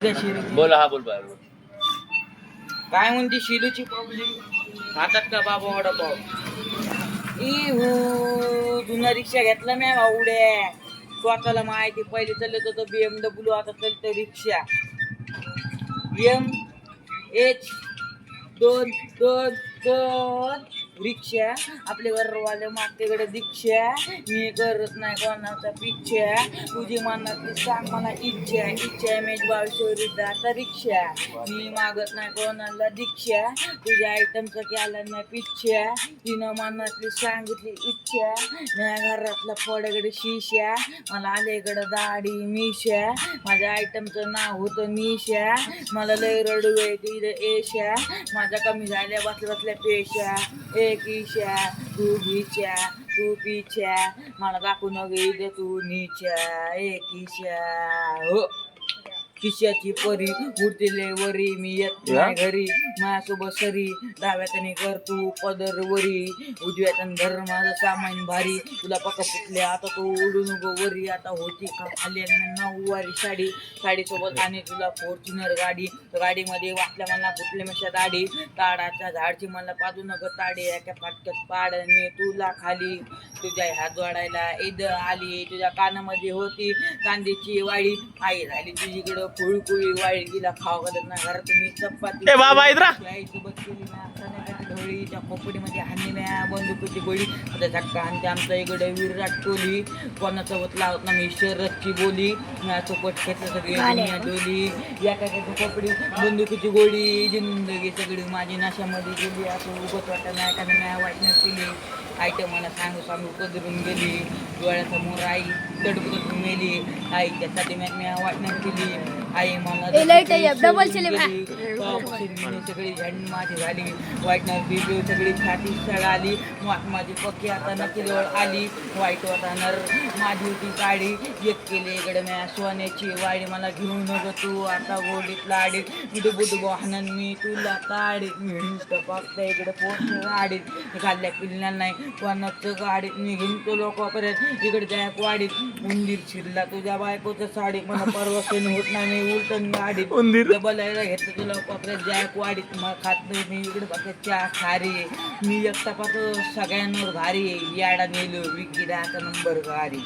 बोला. हा बोल बरोबर. काय म्हणते शिलूची पब्लिक हातात का बाबा वडापाव जुना रिक्षा घेतला मी भावड्या स्वतःला माहिती पहिले चालत होतं BMW आता चालतं रिक्षा MH 222 रिक्षा आपले घरवाले मागतेकडे दीक्षा मी करत नाही कोणाचा पिच्छा तुझी मनातली सांग मला इच्छा MH 22 आता रिक्षा मी मागत नाही कोणाला दीक्षा तुझ्या आयटमचा केला नाही पिच्छा तिनं मनातली सांगितली इच्छा माझ्या घरातला फोड्याकडे शिशा मला आल्याकडं दाढी मिशा माझ्या आयटमचं नाव होतं मिशा मला लय रडू आहे तिथं एशा माझ्या कमी झाल्या बसल्या बसल्या पेशा एक ईशा तू घिच्या तू पिछा मला दाखवू नगे दे तू नीच्या एक ईशा हो किशाची परी उडतेले वरी मी येत नाही घरी माझ्यासोबत सरी डाव्यातनी कर तू पदर वरी उजव्यातन धर माझं सामान भारी तुला पक्का फुटले आता तू उडू नको वरी आता होती का खाली नऊवारी साडीसोबत आणि तुला फॉर्च्युनर गाडीमध्ये वाटल्या मला फुटले मशा दाढी ताडाच्या झाडची मला पाजू नको ताडी एका फाटक्यात पाड मी तुला खाली तुझ्या हात जोडायला ईद आली तुझ्या कानामध्ये होती कांद्याची वाडी आई झाली तुझीकडं कुळकुळी वाळी तिला खाव घालत ना घरात तुम्ही चपाती आईसोबत केली ना ढोळीच्या खोपडीमध्ये हानी म्या बंदुकीची गोळी आता झटका आणि आमच्या इकडे विराट कोहली कोणासोबत लावत ना मी शरदची बोली सोबत घेतलं सगळी दुनिया डोली या काय खोपडी बंदुकीची गोळी जिंदगी सगळी माझी नाशामध्ये गेली असं उगत वाटत नाही एखाद्या म्या वाईटनेस केली आईच्या मला सांगू कदरून गेली डोळ्यासमोर आई तडपडून मेली आईच्यासाठी मी वाटण्यात केली आई मला सगळी झंड माझी झाली वाईटणार बिबी सगळी छाती सळाली माझी पक्की आता नकीजवळ आली वाईट होता नर माझी होती गाडी एक केली इकडे म्या सोन्याची वाडी मला घेऊन नको तू आता गोडीत लाडीत बुडू वाहन मी तुला ताडीत मी पाकता इकडे पोट गाडीत खाल्ल्या पिल्ल्या नाही कोणाचं गाडीत मी घेऊन तो लोकांपर्यंत इकडे त्या वाडीत उंदीर शिरला तुझ्या बायकोचं साडी मला परवासन होत नाही मी उलटून गाडीत उंदीर बोलायला घेतलं तुला लोकांपर्यंत जॅक वाडीत मग खात नाही मी इकडे बघा चहा खारी मी एकटा पाहतो सगळ्यांवर घारी याडा नेलो विकी नंबर गाडी